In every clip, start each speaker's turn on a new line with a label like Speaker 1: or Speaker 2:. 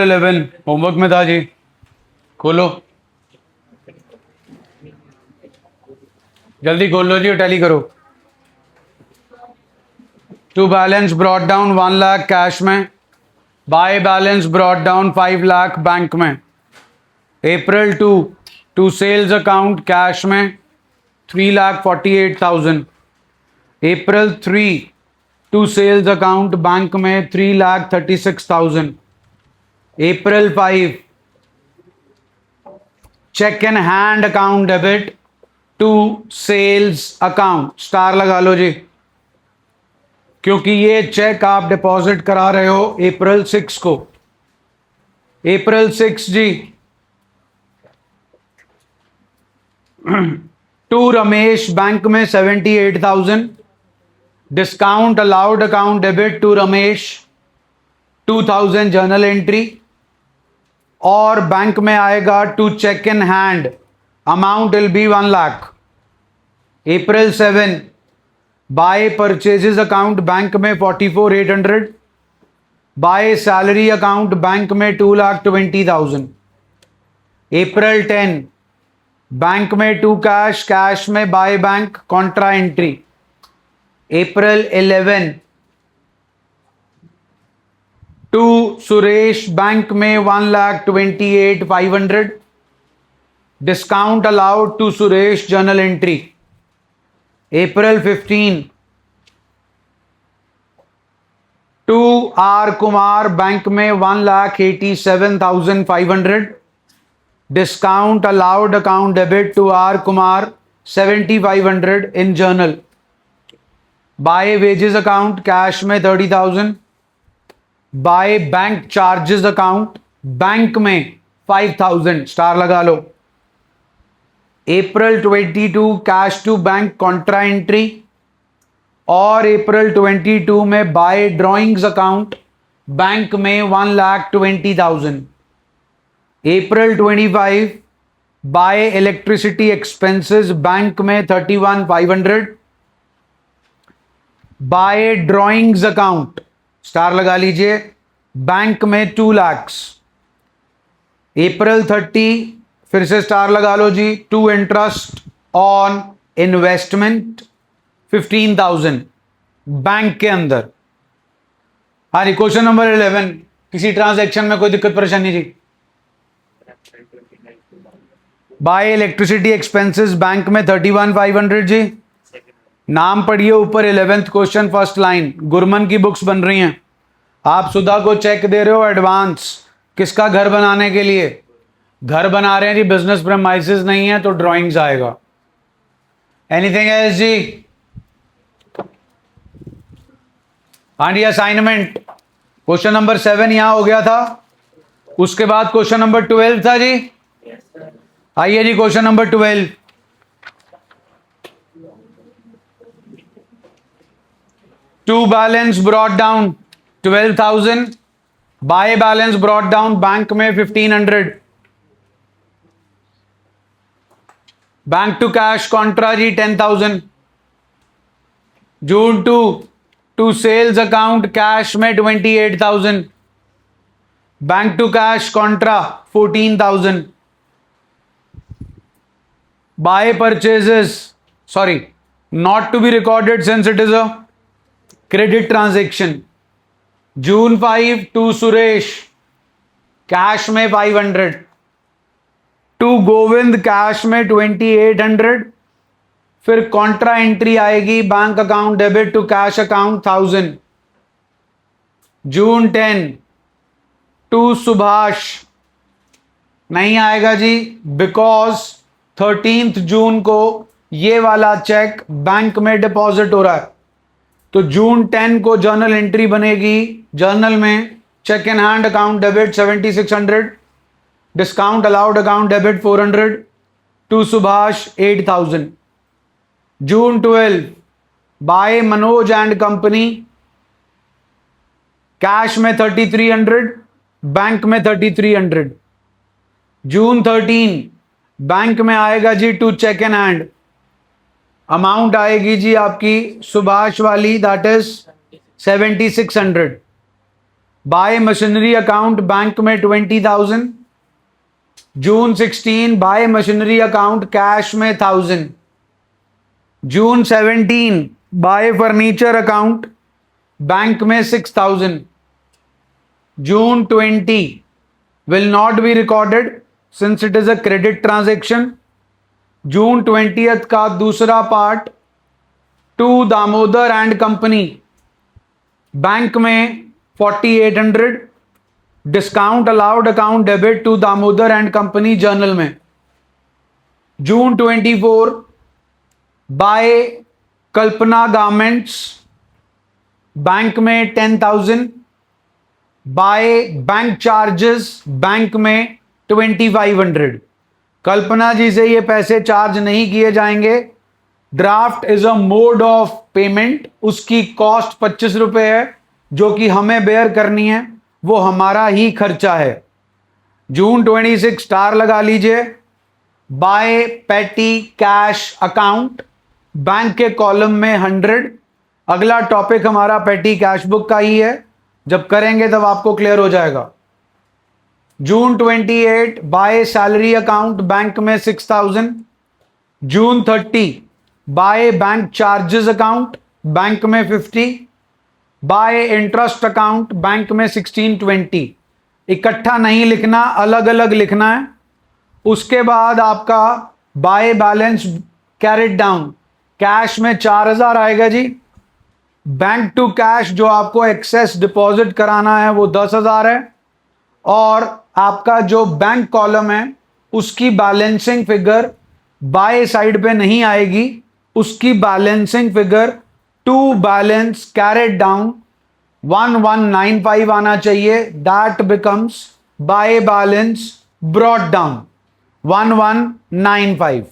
Speaker 1: 11 homework में था जी, खोलो जल्दी खोल लो जी और टैली करो। To balance brought down 1 lakh cash में, by balance brought down 5 lakh bank में। April to sales account cash में 3,48,000। April 3 to sales account bank में 3,36,000। April 5 cheque in hand account debit to sales account, star लगा लो जी, क्योंकि ये check आप deposit करा रहे हो अप्रैल 6 को। अप्रैल 6 जी टू रमेश बैंक में 78,000। Discount allowed account debit to Ramesh 2,000 journal entry, और बैंक में आएगा to cheque in hand amount will be 1 lakh. April 7 by purchases account bank में 44,800, बाय सैलरी अकाउंट बैंक में 2,20,000। अप्रैल 10 बैंक में टू कैश, कैश में by bank contra entry. April 11 to Suresh bank में 1,28,500, discount allowed to Suresh journal entry. April 15 to R Kumar bank में 1,87,500, discount allowed account debit to R Kumar 7,500 in journal. By wages account cash में 30,000, by bank charges account bank में 5,000, star लगा लो। April 22 cash to bank contra entry, और April 22 में bye drawings account bank में 1,20,000। अप्रैल 25 bye electricity expenses bank में 31,500, bye drawings account, star लगा लीजिए, बैंक में 2 लाख। अप्रैल 30 फिर से स्टार लगा लो जी, to interest on investment 15,000 bank के अंदर। हाँ जी, क्वेश्चन नंबर 11, किसी ट्रांजैक्शन में कोई दिक्कत परेशानी जी? बाय इलेक्ट्रिसिटी एक्सपेंसेस बैंक में 31,500 जी। नाम पढ़िए ऊपर 11th question first line, Gurman की बुक्स बन रही हैं। आप सुधा को चेक दे रहे हो एडवांस, किसका? घर बनाने के लिए। घर बना रहे हैं जी, बिजनेस प्रेमाइसेस नहीं है तो ड्राइंग्स आएगा। एनीथिंग एल्स जी? हाँ जी, असाइनमेंट क्वेश्चन नंबर 7 यहां हो गया था, उसके बाद क्वेश्चन नंबर 12 था जी। आइए जी, question number 12, to balance brought down 12,000, by balance brought down bank में 1,500, बैंक टू कैश कॉन्ट्रा जी 10,000। June to sales account cash में 28,000, bank to cash contra 14,000। By purchases, sorry, not to be recorded since it is a credit transaction. June 5 to Suresh cash में 500, to Govind cash में 2,800, फिर contra entry आएगी bank account debit to cash account 1,000। June 10 to Subhash नहीं आएगा जी, because 13 जून को ये वाला cheque bank में डिपॉजिट हो रहा है, तो जून 10 को जर्नल एंट्री बनेगी। जर्नल में cheque in hand account debit 7,600, discount allowed account debit 400 to Subhash 8,000। June 12 by Manoj and company cash में 3,300, बैंक में 3,300। जून 13 बैंक में आएगा जी to cheque in hand, amount आएगी जी आपकी सुभाष वाली, that is 7,600। By machinery account bank में 20,000। June 16 by machinery account cash में 1,000। June 17 by furniture account bank में 6,000। जून 20 will not be recorded since it is a credit transaction। June 20th का दूसरा part, to Damodar and company bank में 4,800। Discount allowed account debit to Damodar and company journal में। June 24 by Kalpana garments bank में 10,000। Bye bank charges bank में 2,500। कल्पना जी से ये पैसे charge नहीं किए जाएंगे। Draft is a mode of payment, उसकी कॉस्ट 25 रुपए है जो कि हमें बेयर करनी है, वो हमारा ही खर्चा है। जून 26 स्टार लगा लीजिए। By petty cash account bank के कॉलम में 100। अगला टॉपिक हमारा पेटी कैश बुक का ही है, जब करेंगे तब आपको क्लियर हो जाएगा। जून 28 बाय सैलरी अकाउंट बैंक में 6,000। जून 30 bye bank charges account bank में 50। बाय इंटरेस्ट अकाउंट बैंक में 1620। इकट्ठा नहीं लिखना, अलग अलग लिखना है। उसके बाद आपका bye balance carried down cash में 4,000 आएगा जी। बैंक टू कैश जो आपको एक्सेस डिपॉजिट कराना है वो 10,000 है। और आपका जो बैंक कॉलम है उसकी बैलेंसिंग फिगर बाय साइड पे नहीं आएगी, उसकी balancing figure to balance carried down 1195 आना चाहिए। That becomes by balance brought down 1195।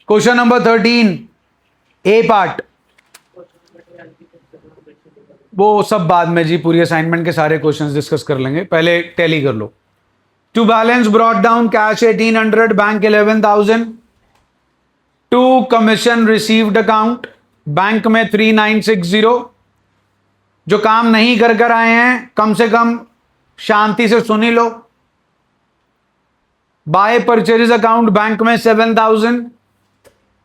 Speaker 1: Question number 13 A part, वो सब बाद में जी, पूरी असाइनमेंट के सारे क्वेश्चंस डिस्कस कर लेंगे, पहले टैली कर लो। To balance brought down cash 1,800 bank 11,000। To commission received account bank में 3,960। जो काम नहीं कर कर आए हैं कम से कम शांति से सुनी लो। बाय परचेजेस अकाउंट बैंक में 7,000।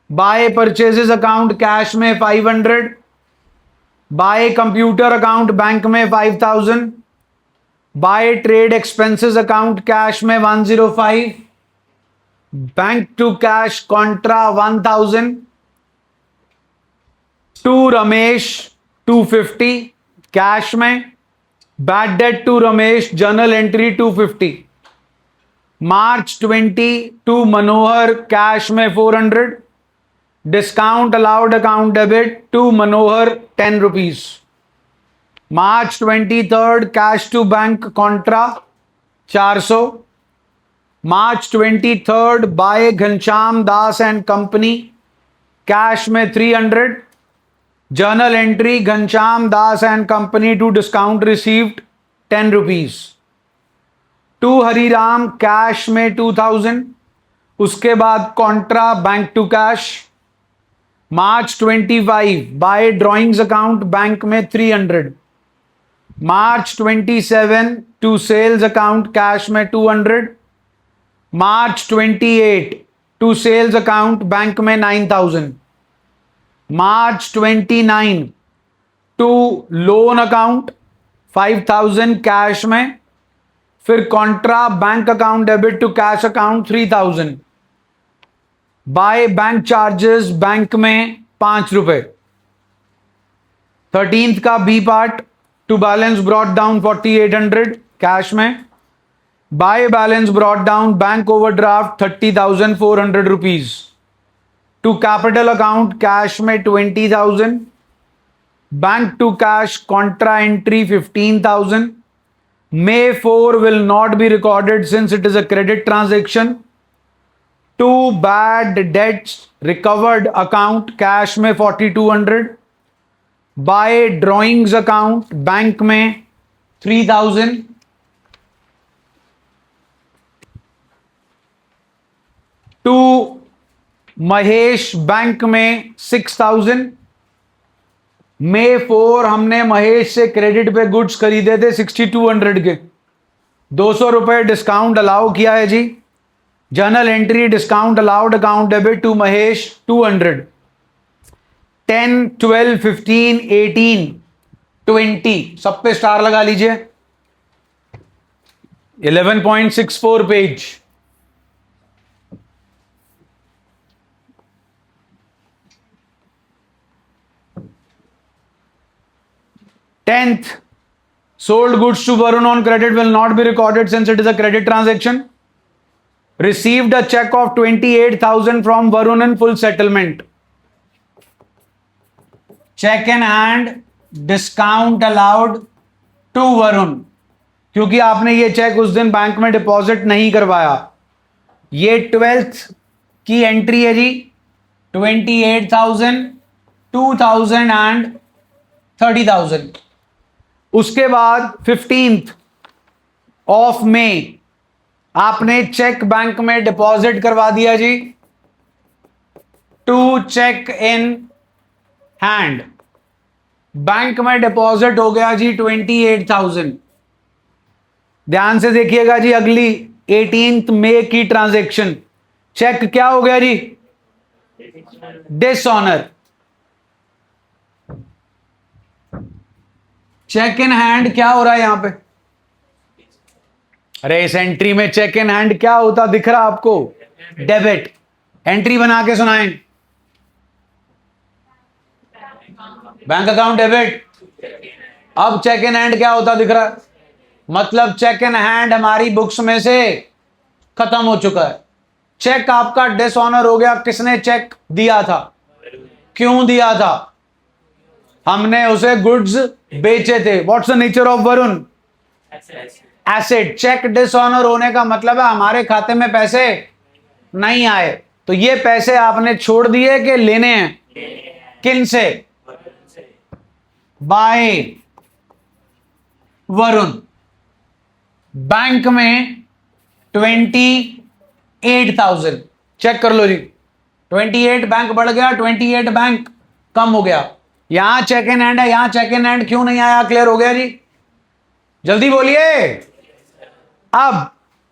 Speaker 1: बाय परचेजेस अकाउंट कैश में 500। बाय कंप्यूटर अकाउंट बैंक में 5,000। By trade expenses account cash में 105। Bank to cash contra 1,000। To Ramesh 250 cash में। Bad debt to Ramesh journal entry 250। March 20 to Manohar cash में 400। Discount allowed account debit to Manohar 10 rupees. March 23 cash to bank contra 400। March 23 by Ghanshyam Das and company cash में 300। Journal entry Ghanshyam Das and company to discount received 10 rupees. To Hariram cash में 2,000। उसके बाद contra bank to cash. March 25 by drawings account bank में 300। March 27 to sales account cash में 200। March 28 to sales account bank में 9,000। March 29 to loan account 5,000 cash में। फिर contra bank account debit to cash account 3,000। By bank charges bank में 5 रुपए। 13th का B part, to balance brought down 4,800 cash में। By balance brought down bank overdraft 30,400 rupees. To capital account cash में 20,000। Bank to cash contra entry 15,000। May 4 will not be recorded since it is a credit transaction। To bad debts recovered account cash में 4,200। Bye drawings account bank में 3,000। To Mahesh bank में 6,000। May 4 हमने महेश से credit पे goods खरीदे थे 6200 के, 200 रुपए डिस्काउंट अलाउ किया है जी। Journal entry discount allowed account debit to Mahesh 200। 10, 12, 15, 18, 20 सब पे स्टार लगा लीजिए। 11.64 page. Tenth, sold goods to Varun on credit will not be recorded since it is a credit transaction. Received a check of 28,000 from Varun in full settlement. Check in hand, discount allowed to Varun. क्योंकि आपने ये check उस दिन bank में deposit नहीं करवाया। ये 12th की एंट्री है जी। 28,000, 2,000 एंड 30,000। उसके बाद 15th ऑफ मई आपने चेक बैंक में डिपॉजिट करवा दिया जी। To cheque in hand, bank में डिपॉजिट हो गया जी 28,000। ध्यान से देखिएगा जी, अगली 18th मई की ट्रांजैक्शन, चेक क्या हो गया जी? डिसऑनर। चेक इन हैंड क्या हो रहा है यहां पे? अरे इस एंट्री में चेक इन हैंड क्या होता दिख रहा आपको? डेबिट। एंट्री बना के सुनाएं। Bank account debit. अब चेक इन हैंड क्या होता दिख रहा है? मतलब चेक इन हैंड हमारी बुक्स में से खत्म हो चुका है। चेक आपका डिसऑनर हो गया। किसने चेक दिया था? क्यों दिया था? हमने उसे गुड्स बेचे थे। What's the nature of Varun? Asset. Cheque dishonour होने का मतलब है हमारे खाते में पैसे नहीं आए, तो ये पैसे आपने छोड़ दिए कि लेने हैं? किन से? बाय वरुण। बैंक में 28,000 चेक कर लो जी। 28 बैंक बढ़ गया, 28 बैंक कम हो गया। यहां चेक इन हैंड है, यहां चेक इन हैंड क्यों नहीं आया? क्लियर हो गया जी? जल्दी बोलिए। अब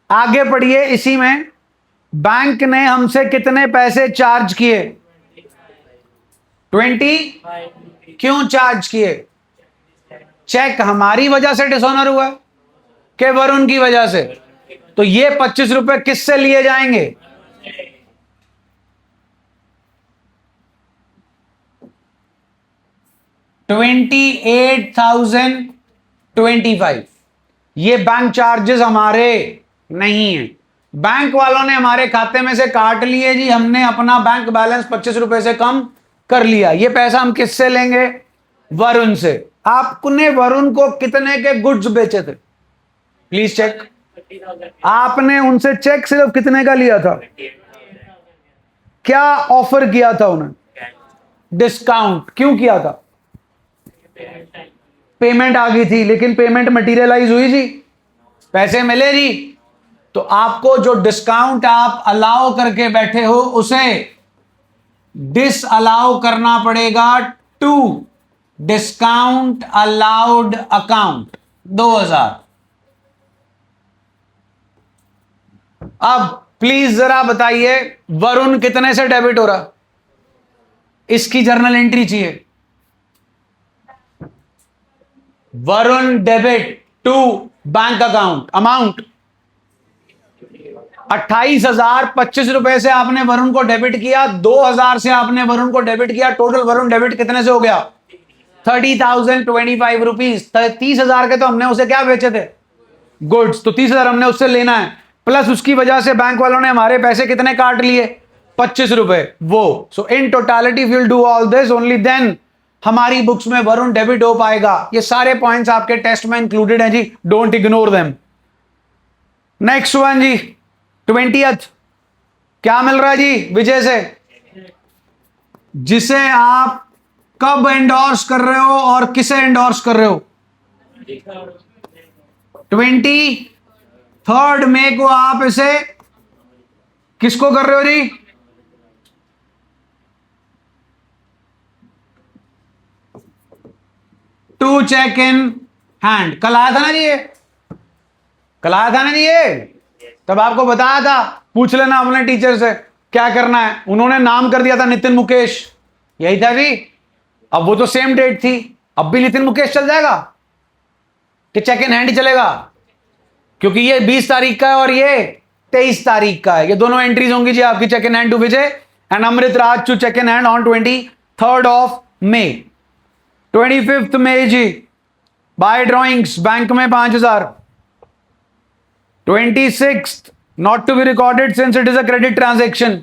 Speaker 1: आगे पढ़िए। इसी में बैंक ने हमसे कितने पैसे चार्ज किए? 20। क्यों चार्ज किए? चेक हमारी वजह से डिसऑनर हुआ कि वरुण की वजह से? तो ये 25 रुपए किससे लिए जाएंगे? $28,025। ये बैंक चार्जेस हमारे नहीं है, बैंक वालों ने हमारे खाते में से काट लिए जी। हमने अपना बैंक बैलेंस 25 रुपए से कम कर लिया। ये पैसा हम किससे लेंगे? वरुण से। आपने वरुण को कितने के गुड्स बेचे थे? Please check. आपने उनसे चेक सिर्फ कितने का लिया था? क्या ऑफर किया था उन्हें? डिस्काउंट। क्यों किया था? पेमेंट आ गई थी, लेकिन पेमेंट मटेरियलाइज हुई जी, पैसे मिले जी। तो आपको जो डिस्काउंट आप अलाउ करके बैठे हो उसे डिस अलाउ करना पड़ेगा टू डिस्काउंट अलाउड अकाउंट 2000। अब प्लीज जरा बताइए वरुण कितने से डेबिट हो रहा? इसकी जर्नल एंट्री चाहिए। Varun debit to bank account amount 28,025 रुपए से आपने वरुण को डेबिट किया। 2,000 से आपने वरुण को डेबिट किया। टोटल वरुण डेबिट कितने से हो गया? 30,025 रुपीज। 30,000 के तो हमने उसे क्या बेचे थे? गुड्स। तो 30,000 हमने उससे लेना है, प्लस उसकी वजह से बैंक वालों ने हमारे पैसे कितने काट लिए? 25 रुपए। वो so in totality will do all this only then हमारी बुक्स में वरुण डेबिट हो पाएगा। ये सारे पॉइंट्स आपके टेस्ट में इंक्लूडेड हैं जी, don't ignore them. Next one जी, 20th क्या मिल रहा है जी विजय से? जिसे आप कब एंडोर्स कर रहे हो और किसे एंडोर्स कर रहे हो? 23 मई को आप इसे किसको कर रहे हो जी? To cheque in hand. कल आया था ना जी ये, कल आया था ना जी ये, तब आपको बताया था, पूछ लेना अपने टीचर से क्या करना है। उन्होंने नाम कर दिया था नितिन मुकेश, यही था जी। अब वो तो सेम डेट थी, अब भी नितिन मुकेश चल जाएगा कि चेक इन हैंड ही चलेगा? क्योंकि ये 20 तारीख का है और ये 23 तारीख का है। ये दोनों एंट्रीज होंगी जी आपकी, cheque in hand to Vijay and Amrit Raj to cheque in hand on 23rd of May. 25th मई जी बाय ड्रॉइंग्स बैंक में 5000। 26th not to be recorded since it is a credit transaction.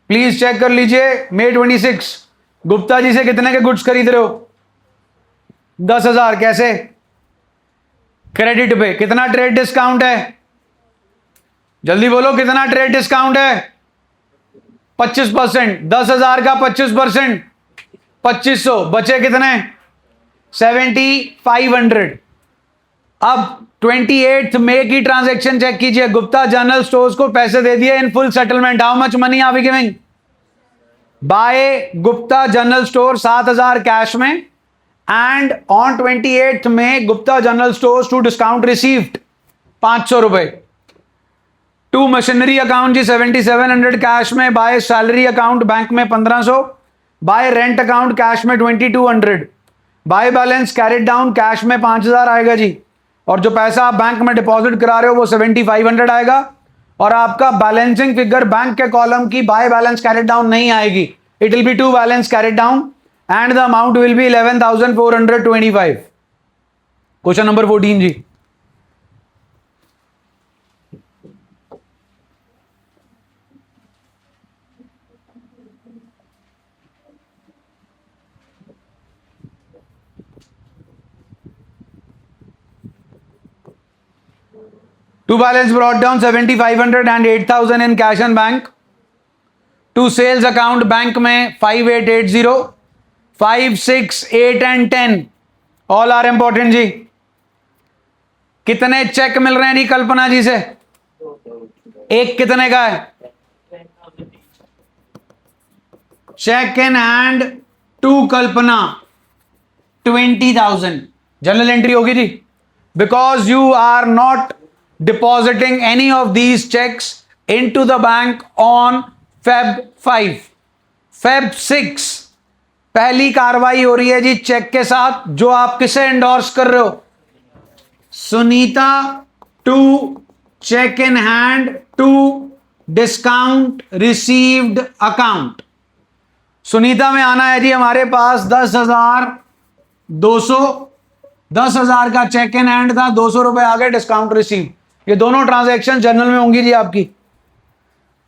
Speaker 1: Please check कर लीजिए। May 26 Gupta ji से कितने के goods खरीद रहे हो? 10,000। कैसे? क्रेडिट पे। कितना ट्रेड डिस्काउंट है? जल्दी बोलो, कितना ट्रेड डिस्काउंट है? 25%। 10,000 का 25%, 2500। बचे कितने? 7,500। अब 28th मई की ट्रांजैक्शन चेक कीजिए। गुप्ता जनरल स्टोर्स को पैसे दे दिए in full settlement. How much money are we giving? By Gupta general store 7,000 cash में, एंड ऑन 28th में Gupta general stores to discount received 500 रुपए। टू मशीनरी अकाउंट जी 7,700 कैश में, बाय सैलरी अकाउंट बैंक में 1,500, बाय रेंट अकाउंट कैश में 2,200, by balance carried down cash में 5,000 आएगा जी। और जो पैसा आप बैंक में डिपॉजिट करा रहे हो वो 7,500 आएगा। और आपका बैलेंसिंग फिगर बैंक के कॉलम की बाय बैलेंस कैरिड डाउन नहीं आएगी। It will be to balance carried down and the amount will be 11,425। Question number 14 जी। To balance brought down 7,500 and 8,000 in cash and bank. To sales account bank में 5,880, 5, 6, 8 and 10 all are important जी। कितने check मिल रहे हैं जी कल्पना जी से? एक कितने का है? Cheque in hand to Kalpana 20,000। General entry होगी जी, because you are not depositing any of these checks into the bank on Feb 5. Feb 6 पहली कार्रवाई हो रही है जी चेक के साथ, जो आप किसे एंडोर्स कर रहे हो? Sunita to cheque in hand to discount received account. Sunita में आना है जी हमारे पास 10,200। 10,000 का चेक इन हैंड था, 200 रुपए आ गए डिस्काउंट रिसीव। ये दोनों ट्रांजैक्शन जनरल में होंगी जी आपकी।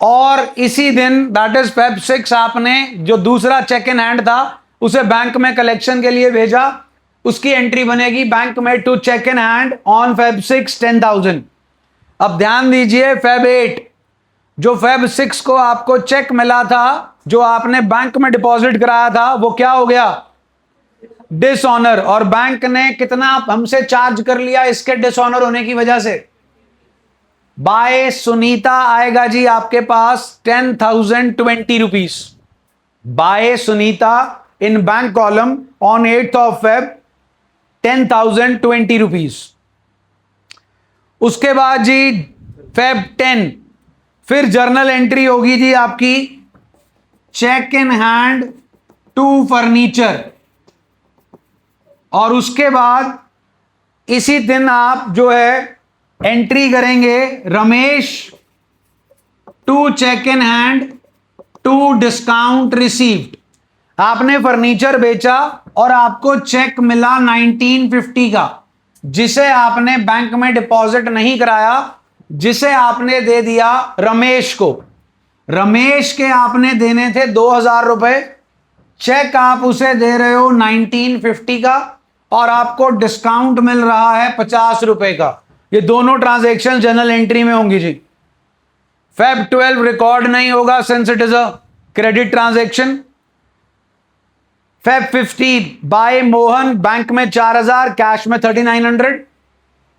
Speaker 1: और इसी दिन दैट इज Feb 6 आपने जो दूसरा चेक इन हैंड था उसे बैंक में कलेक्शन के लिए भेजा, उसकी एंट्री बनेगी बैंक में to cheque in hand on Feb 6 10,000। अब ध्यान दीजिए Feb 8 जो Feb 6 को आपको चेक मिला था, जो आपने बैंक में डिपॉजिट कराया था, वो क्या हो गया? डिसऑनर। और बैंक ने कितना हमसे चार्ज कर लिया इसके डिसऑनर होने की वजह से? बाय सुनीता आएगा जी आपके पास 10,020 rupees. By Sunita in bank column on 8th of Feb 10,020 rupees. उसके बाद जी Feb 10 फिर जर्नल एंट्री होगी जी आपकी cheque in hand to furniture. और उसके बाद इसी दिन आप जो है एंट्री करेंगे Ramesh to cheque in hand to discount received. आपने फर्नीचर बेचा और आपको चेक मिला 1950 का, जिसे आपने बैंक में डिपॉजिट नहीं कराया, जिसे आपने दे दिया रमेश को। रमेश के आपने देने थे 2,000 रुपए, चेक आप उसे दे रहे हो 1950 का और आपको डिस्काउंट मिल रहा है 50 रुपए का। ये दोनों ट्रांजैक्शन जनरल एंट्री में होंगी जी। Feb 12 रिकॉर्ड नहीं होगा since it is a credit transaction. Feb 15 by Mohan bank में 4,000 कैश में 3,900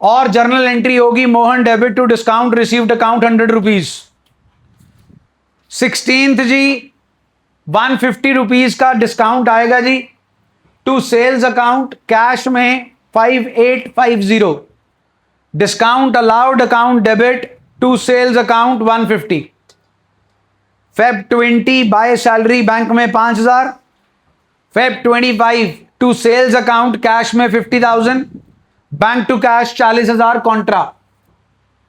Speaker 1: और जर्नल एंट्री होगी Mohan debit to discount received account 100 rupees. 16th जी ₹150 का डिस्काउंट आएगा जी टू सेल्स अकाउंट, कैश में 5850, discount allowed account debit to sales account 150। Feb 20 by salary bank में 5000, Feb 25 to sales account cash में 50,000, bank to cash 40,000 Contra.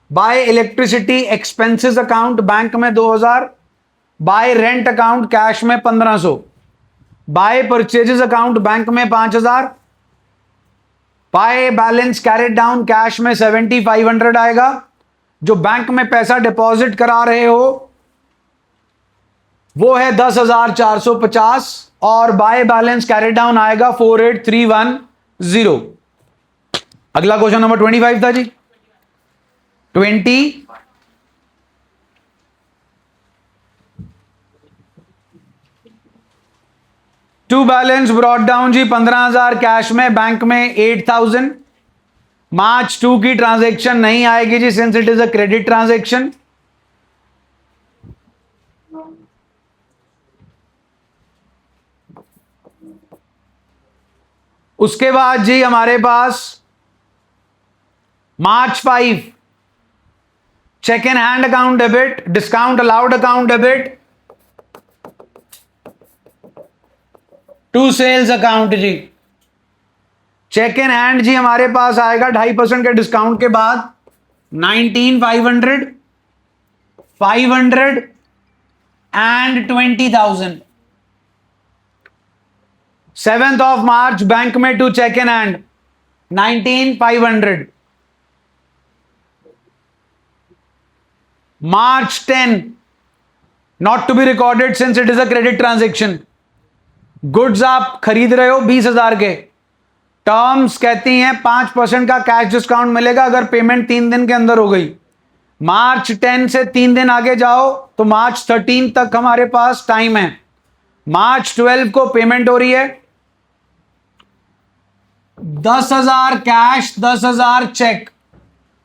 Speaker 1: Bye electricity expenses account bank में 2000, bye rent account cash में 1500, bye purchases account bank में 5000, by balance carried down cash में 7500 आएगा। जो bank में पैसा डिपॉजिट करा रहे हो वो है 10,450 और बाय बैलेंस कैरेड डाउन आएगा 48,310। अगला क्वेश्चन नंबर 25 था जी। 20 टू बैलेंस ब्रॉट डाउन जी 15,000, कैश में बैंक में 8,000। मार्च 2 की ट्रांजैक्शन नहीं आएगी जी since it is a credit transaction. उसके बाद जी हमारे पास March 5 cheque in hand account debit, discount allowed account debit to sales account जी। चेक इन हैंड जी हमारे पास आएगा 2.5% के डिस्काउंट के बाद 19,500, 500 and 20,000। 7th of March bank में to cheque in hand 19,500। March 10 not to be recorded since it is a credit transaction. Goods आप खरीद रहे हो 20,000 के, टर्म्स कहती हैं 5% का कैश डिस्काउंट मिलेगा अगर पेमेंट 3 दिन के अंदर हो गई। मार्च 10 से 3 दिन आगे जाओ तो मार्च 13 तक हमारे पास टाइम है। मार्च 12 को पेमेंट हो रही है, 10,000 कैश 10,000 चेक,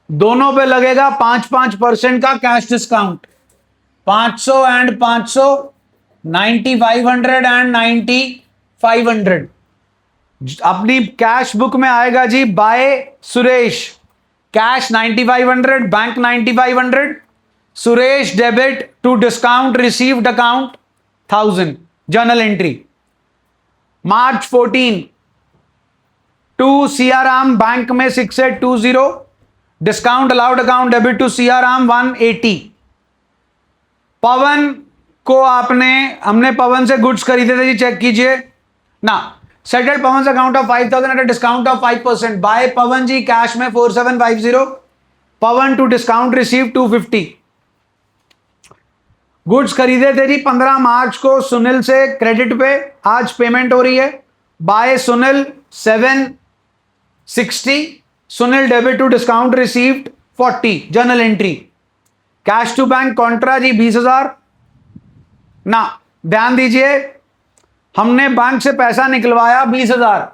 Speaker 1: दोनों पे लगेगा 5% का कैश डिस्काउंट। 500 and 500, 9,500 and 9,500। अपनी कैश बुक में आएगा जी by Suresh, cash 9,500, bank 9,500, Suresh debit to discount received account 1000, journal entry. March 14 to Siyaram bank में 6820, discount allowed account debit to Siyaram 180। Pawan को हमने पवन से गुड्स खरीदे थे जी, चेक कीजिए ना। सेटल्ड पवन से account of 5,000 at a discount of 5%। By Pawan जी कैश में 4750, Pawan to discount receive 250। Goods खरीदे थे जी 15 मार्च को सुनील से क्रेडिट पे, आज पेमेंट हो रही है। By Sunil 760, Sunil debit to discount received 40, journal entry. Cash to bank contra जी 20,000 ना, ध्यान दीजिए हमने बैंक से पैसा निकलवाया 20,000,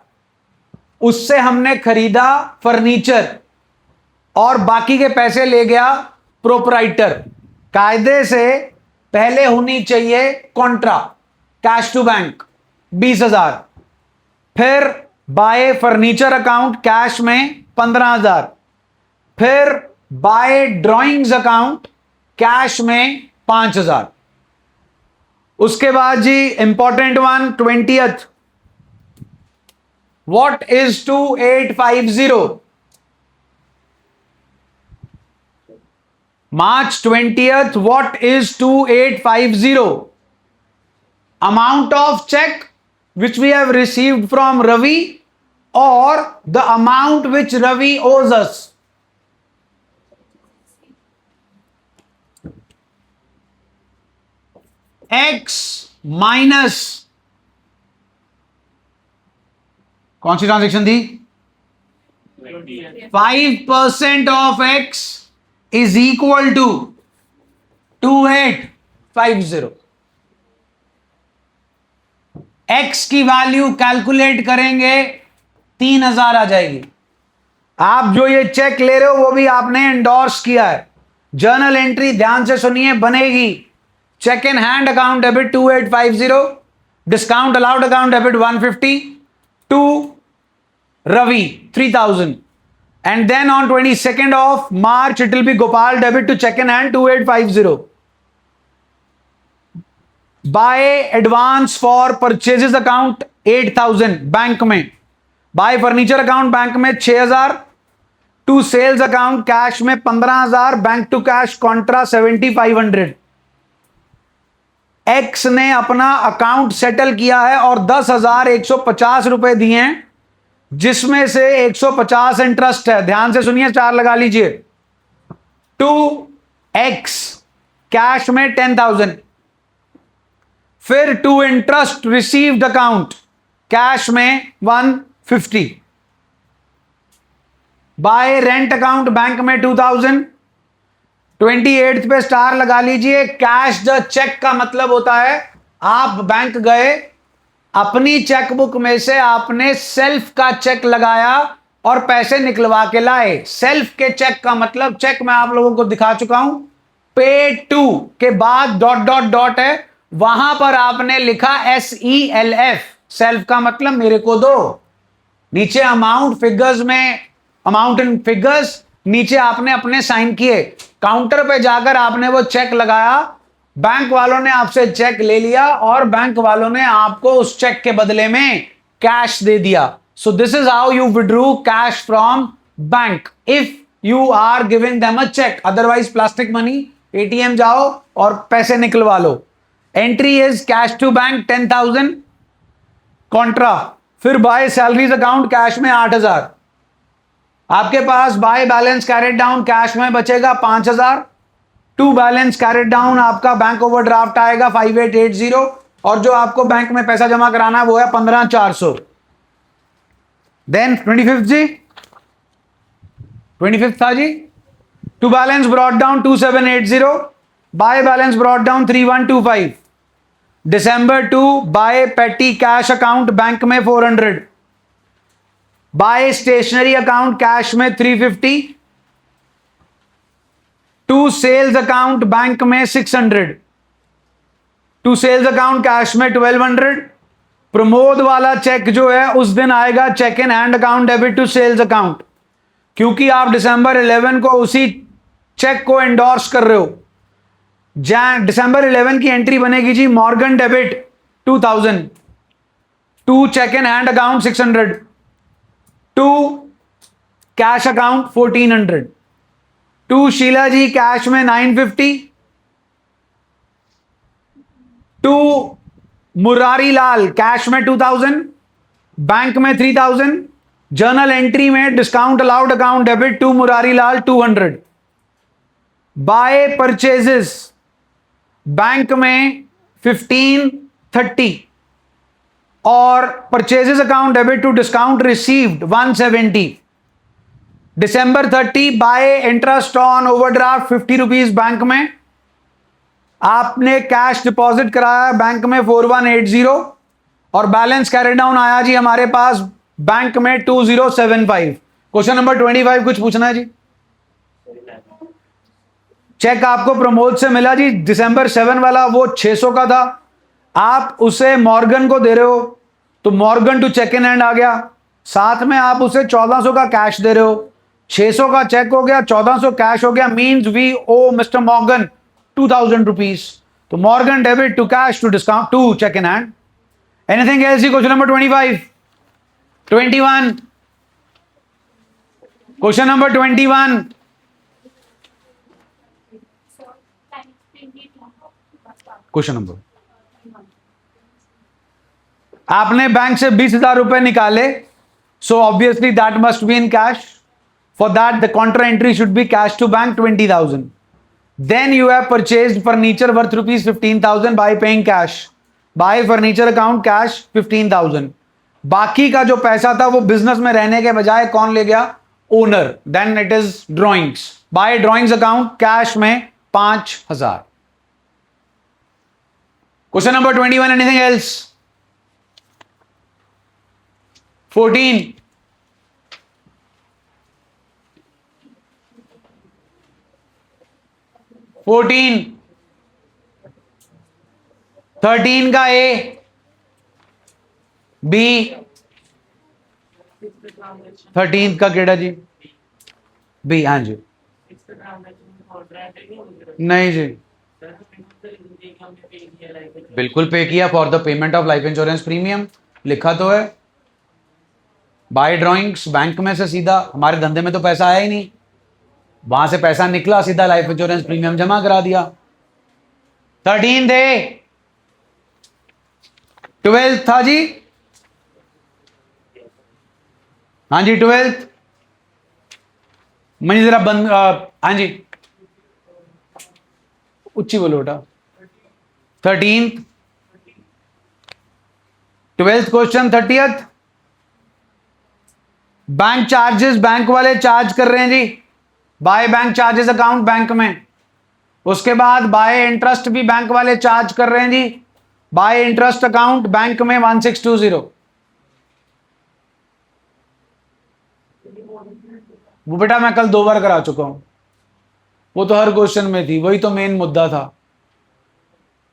Speaker 1: उससे हमने खरीदा फर्नीचर और बाकी के पैसे ले गया प्रोपराइटर। कायदे से पहले होनी चाहिए कॉन्ट्रा, कैश टू बैंक 20,000, फिर बाय फर्नीचर अकाउंट कैश में 15,000, फिर बाय ड्राइंग्स अकाउंट कैश में 5,000। उसके बाद जी important one 20th, what is 2850? March 20th, what is 2850? Amount of check which we have received from Ravi or the amount which Ravi owes us? X minus कौन सी transaction थी? 5% of X is equal to 2850। X की value calculate करेंगे 3,000 आ जाएगी। आप जो ये check ले रहे हो वो भी आपने एंडोर्स किया है। जर्नल एंट्री ध्यान से सुनिए बनेगी check in hand account debit 2850, discount allowed account debit 150 to Ravi 3000, and then on 22nd of March it will be Gopal debit to check in hand 2850. Buy advance for purchases account 8000 bank में, by furniture account bank में 6000, to sales account cash में 15000, bank to cash contra 7500. X ने अपना account settle किया है और 10,150 रुपए दिए हैं, जिसमें से 150 इंटरेस्ट है. ध्यान से सुनिए, 4 लगा लीजिए. टू एक्स कैश में 10,000, फिर to interest received account cash में 150. बाय रेंट अकाउंट बैंक में 2000. 28 पे स्टार लगा लीजिए. कैश द चेक का मतलब होता है आप बैंक गए, अपनी चेकबुक में से आपने सेल्फ का चेक लगाया और पैसे निकलवा के लाए. सेल्फ के चेक का मतलब, चेक मैं आप लोगों को दिखा चुका हूं, पे टू के बाद डॉट डॉट डॉट है, वहां पर आपने लिखा SELF. सेल्फ का मतलब मेरे को दो. नीचे अमाउंट फिगर्स में, अमाउंट इन फिगर्स, नीचे आपने अपने साइन किए. काउंटर पे जाकर आपने वो चेक लगाया, बैंक वालों ने आपसे चेक ले लिया और बैंक वालों ने आपको उस चेक के बदले में कैश दे दिया. So this is how you withdraw cash from bank if you are giving them a cheque. Otherwise plastic money, ATM जाओ और पैसे निकलवा लो. Entry is cash to bank 10,000 contra. फिर बाय सैलरीज अकाउंट कैश में 8,000. आपके पास by balance carried down cash में बचेगा 5,000. टू बैलेंस कैरेट डाउन आपका बैंक ओवरड्राफ्ट आएगा 5880, और जो आपको बैंक में पैसा जमा कराना है वो है 15,400. देन 25th जी, 25th था जी. To balance brought down 2780, by balance brought down 3125. December 2 by petty cash account bank में 400, बाय स्टेशनरी अकाउंट कैश में 350, टू सेल्स अकाउंट बैंक में 600, टू सेल्स अकाउंट कैश में 1200. प्रमोद वाला चेक जो है उस दिन आएगा cheque in hand account debit to sales account, क्योंकि आप December 11 को उसी चेक को एंडोर्स कर रहे हो. December 11 की एंट्री बनेगी जी Morgan debit 2000, to cheque in hand account 600, to cash account 1400, to Sheela ji cash में 950, टू मुरारी लाल कैश में 2000, बैंक में 3000. जर्नल एंट्री में discount allowed account debit to Murari Lal 200. By purchases bank में 1530 और purchases account debit to discount received 170. December 30 by interest on overdraft 50 rupees bank में. आपने cash deposit कराया bank में 4180 और बैलेंस कैरी डाउन आया जी हमारे पास बैंक में 2075. क्वेश्चन नंबर 25 कुछ पूछना है जी. चेक आपको प्रमोद से मिला जी December 7 वाला, वो 600 का था, आप उसे मॉर्गन को दे रहे हो तो Morgan to cheque in hand आ गया. साथ में आप उसे 1400 का कैश दे रहे हो, 600 का चेक हो गया, 1400 कैश हो गया. Means we owe mister Morgan 2000 rupees. तो Morgan debit to cash to discount to cheque in hand. Anything else? Question number 25, 21. Question number 21. Question number, आपने बैंक से 20,000 रुपए निकाले, so obviously that must be in cash. For that the contra entry should be cash to bank 20,000. Then you have purchased furniture worth rupees 15,000 by paying cash. By furniture account cash 15,000. बाकी का जो पैसा था वो business में रहने के बजाय कौन ले गया? Owner. Then it is drawings. By drawings account cash में 5,000. Question number 21. Anything else? 14. 13 का ए, बी, 13 का केड़ा जी, बी, हाँ जी, नहीं जी, बिल्कुल पे किया, for the payment of life insurance premium लिखा तो है। बाय ड्रॉइंग्स बैंक में से सीधा, हमारे धंधे में तो पैसा आया ही नहीं, वहां से पैसा निकला, सीधा लाइफ इंश्योरेंस प्रीमियम जमा करा दिया। 13 थे, 12 था जी, हाँ जी 12, मुझे जरा बंद, हाँ जी उच्ची बोलो बेटा। 13, 12th question, 30th, bank charges bank वाले चार्ज कर रहे हैं जी, by bank charges account bank में, उसके बाद बाय इंटरेस्ट भी बैंक वाले चार्ज कर रहे हैं जी, बाय इंटरेस्ट अकाउंट बैंक में 1620। वो बेटा मैं कल 2 बार करा चुका हूं, वो तो हर क्वेश्चन में थी, वही तो मेन मुद्दा था।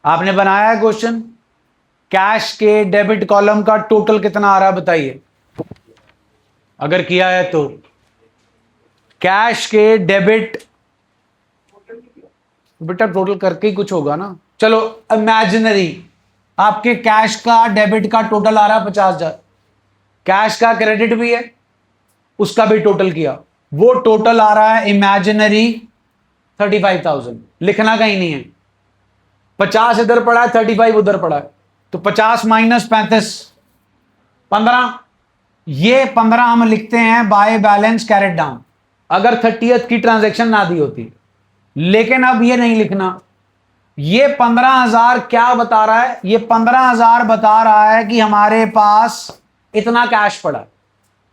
Speaker 1: आपने बनाया है क्वेश्चन, कैश के डेबिट कॉलम का टोटल कितना आ रहा है बताइए, अगर किया है तो। कैश के डेबिट, बेटा टोटल करके ही कुछ होगा ना, चलो इमेजिनरी, आपके कैश का डेबिट का टोटल आ रहा है 50,000, कैश का क्रेडिट भी है, उसका भी टोटल किया, वो टोटल आ रहा है इमेजिनरी 35,000, लिखना कहीं नहीं है, 50 इधर पड़ा है, 35 उधर पड़ा है, तो 50 माइनस 35, 15, ये 15 हम लिखते हैं बाय बैलेंस कैरेट डाउन, अगर 30th की ट्रांजैक्शन ना दी होती। लेकिन अब ये नहीं लिखना, ये 15,000 क्या बता रहा है, ये 15,000 बता रहा है कि हमारे पास इतना कैश पड़ा।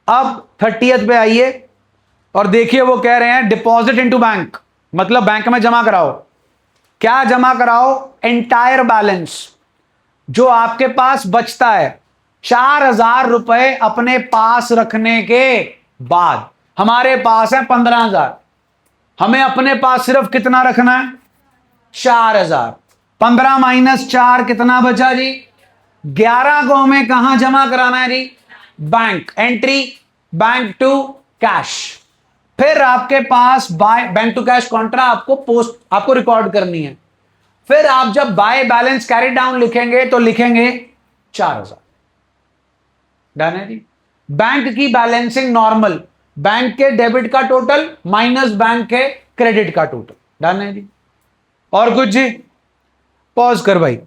Speaker 1: अब 30th पे आइए और देखिए, वो कह रहे हैं डिपॉजिट इनटू बैंक, मतलब बैंक में जमा कराओ। क्या जमा कराओ? एंटायर बैलेंस, जो आपके पास बचता है, 4,000 रुपए अपने पास रखने के बाद, हमारे पास है 15,000, हमें अपने पास सिर्फ कितना रखना है? 4,000। 15 माइनस 4 कितना बचा जी? 11 को हमें कहां जमा कराना है जी? Bank. Entry bank to cash. फिर आपके पास by bank to cash contra आपको रिकॉर्ड करनी है। फिर आप जब बाय बैलेंस कैरी डाउन लिखेंगे तो लिखेंगे 4,000। डन है जी। बैंक की बैलेंसिंग नॉर्मल, बैंक के डेबिट का टोटल माइनस बैंक के क्रेडिट का टोटल। डन है जी। और कुछ जी? पॉज कर भाई।